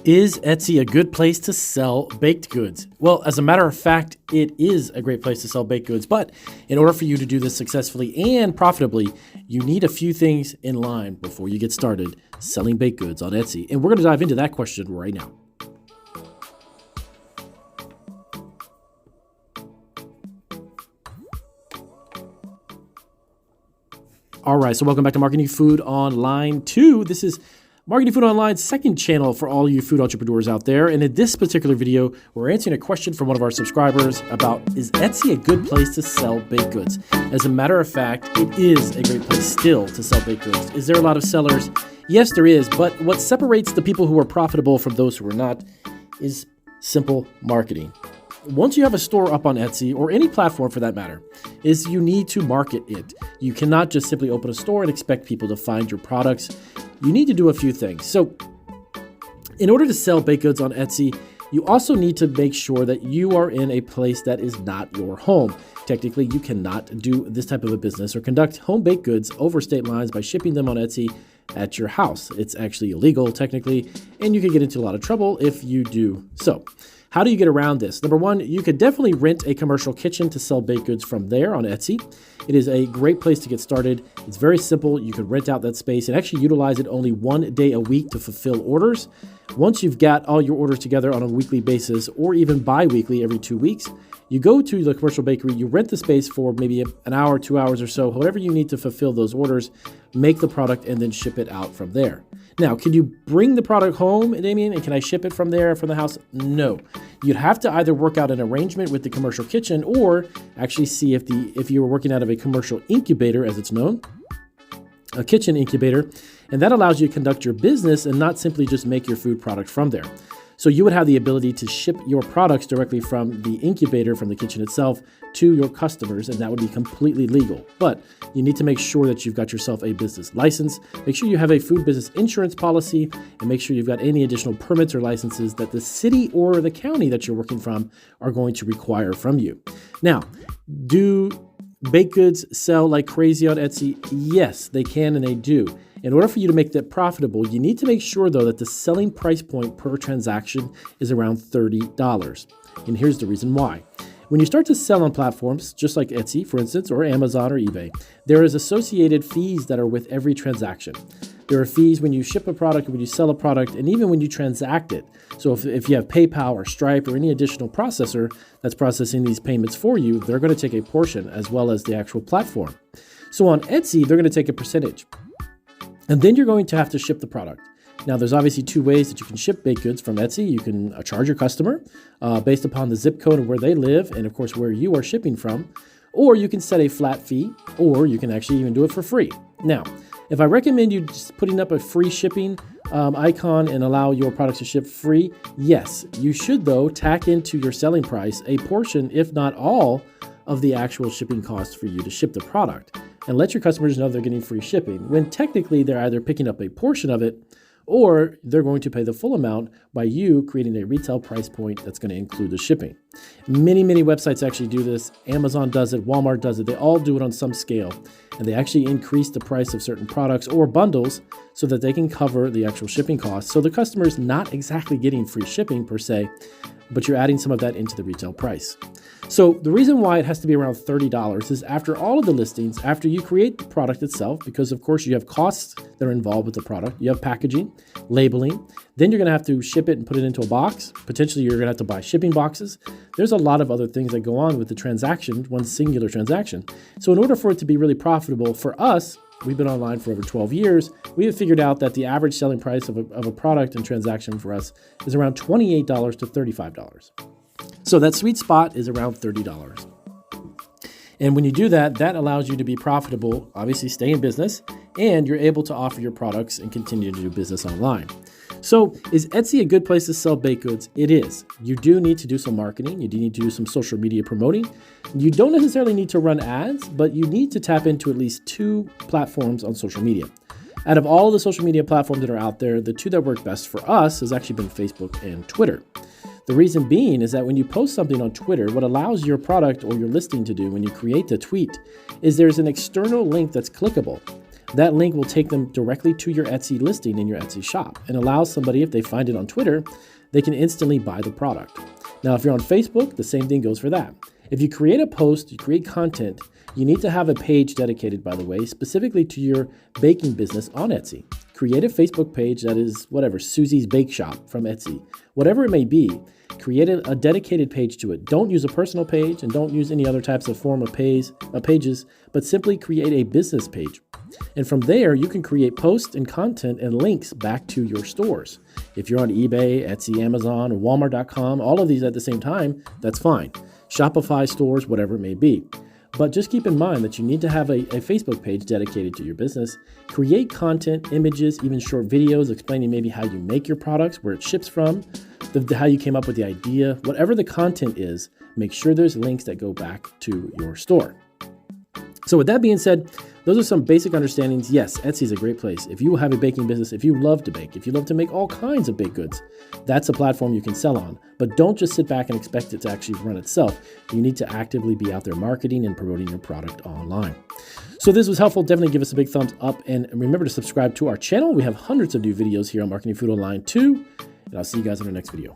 Is Etsy a good place to sell baked goods? Well, as a matter of fact, it is a great place to sell baked goods. But in order for you to do this successfully and profitably, you need a few things in line before you get started selling baked goods on Etsy. And we're going to dive into that question right now. All right, so welcome back to Marketing Food Online 2. This is Marketing Food Online's second channel for all you food entrepreneurs out there. And in this particular video, we're answering a question from one of our subscribers about, is Etsy a good place to sell baked goods? As a matter of fact, it is a great place still to sell baked goods. Is there a lot of sellers? Yes, there is. But what separates the people who are profitable from those who are not is simple marketing. Once you have a store up on Etsy, or any platform for that matter, is you need to market it. You cannot just simply open a store and expect people to find your products. You need to do a few things. So in order to sell baked goods on Etsy, you also need to make sure that you are in a place that is not your home. Technically, you cannot do this type of a business or conduct home baked goods over state lines by shipping them on Etsy at your house. It's actually illegal technically, and you could get into a lot of trouble if you do so. How do you get around this? Number one, you could definitely rent a commercial kitchen to sell baked goods from there on Etsy. It is a great place to get started. It's very simple. You could rent out that space and actually utilize it only one day a week to fulfill orders. Once you've got all your orders together on a weekly basis or even bi-weekly every 2 weeks, you go to the commercial bakery, you rent the space for maybe an hour, 2 hours or so, however you need to fulfill those orders, make the product, and then ship it out from there. Now, can you bring the product home, Damien, and can I ship it from there, from the house? No. You'd have to either work out an arrangement with the commercial kitchen or actually see if you were working out of a commercial incubator, as it's known, a kitchen incubator, and that allows you to conduct your business and not simply just make your food product from there. So you would have the ability to ship your products directly from the incubator, from the kitchen itself, to your customers, and that would be completely legal. But you need to make sure that you've got yourself a business license. Make sure you have a food business insurance policy, and make sure you've got any additional permits or licenses that the city or the county that you're working from are going to require from you. Now, do baked goods sell like crazy on Etsy? Yes, they can and they do. In order for you to make that profitable, you need to make sure, though, that the selling price point per transaction is around $30. And here's the reason why. When you start to sell on platforms, just like Etsy, for instance, or Amazon or eBay, there is associated fees that are with every transaction. There are fees when you ship a product, when you sell a product, and even when you transact it. So if you have PayPal or Stripe or any additional processor that's processing these payments for you, they're going to take a portion as well as the actual platform. So on Etsy, they're going to take a percentage. And then you're going to have to ship the product. Now, there's obviously two ways that you can ship baked goods from Etsy. You can charge your customer based upon the zip code of where they live and, of course, where you are shipping from. Or you can set a flat fee, or you can actually even do it for free. Now, if I recommend you just putting up a free shipping icon and allow your products to ship free, yes, you should, though, tack into your selling price a portion, if not all, of the actual shipping costs for you to ship the product. And let your customers know they're getting free shipping, when technically they're either picking up a portion of it or they're going to pay the full amount by you creating a retail price point that's going to include the shipping. Many websites actually do this. Amazon does it, Walmart does it. They all do it on some scale, and they actually increase the price of certain products or bundles so that they can cover the actual shipping costs. So the customer's not exactly getting free shipping per se, but you're adding some of that into the retail price. So the reason why it has to be around $30 is after all of the listings, after you create the product itself, because of course you have costs that are involved with the product, you have packaging, labeling, then you're going to have to ship it and put it into a box. Potentially you're going to have to buy shipping boxes. There's a lot of other things that go on with the transaction, one singular transaction. So in order for it to be really profitable for us, we've been online for over 12 years. We have figured out that the average selling price of a product and transaction for us is around $28 to $35. So that sweet spot is around $30. And when you do that, that allows you to be profitable, obviously stay in business, and you're able to offer your products and continue to do business online. So is Etsy a good place to sell baked goods? It is. You do need to do some marketing. You do need to do some social media promoting. You don't necessarily need to run ads, but you need to tap into at least 2 platforms on social media. Out of all the social media platforms that are out there, the 2 that work best for us has actually been Facebook and Twitter. The reason being is that when you post something on Twitter, what allows your product or your listing to do when you create the tweet is there's an external link that's clickable. That link will take them directly to your Etsy listing in your Etsy shop and allows somebody, if they find it on Twitter, they can instantly buy the product. Now, if you're on Facebook, the same thing goes for that. If you create a post, you create content, you need to have a page dedicated, by the way, specifically to your baking business on Etsy. Create a Facebook page that is whatever, Susie's Bake Shop from Etsy. Whatever it may be, create a dedicated page to it. Don't use a personal page and don't use any other types of form of pages, but simply create a business page. And from there, you can create posts and content and links back to your stores. If you're on eBay, Etsy, Amazon, or Walmart.com, all of these at the same time, that's fine. Shopify stores, whatever it may be. But just keep in mind that you need to have a Facebook page dedicated to your business. Create content, images, even short videos explaining maybe how you make your products, where it ships from, how you came up with the idea. Whatever the content is, make sure there's links that go back to your store. So with that being said, those are some basic understandings. Yes, Etsy is a great place. If you have a baking business, if you love to bake, if you love to make all kinds of baked goods, that's a platform you can sell on. But don't just sit back and expect it to actually run itself. You need to actively be out there marketing and promoting your product online. So this was helpful. Definitely give us a big thumbs up. And remember to subscribe to our channel. We have hundreds of new videos here on Marketing Food Online too. And I'll see you guys in our next video.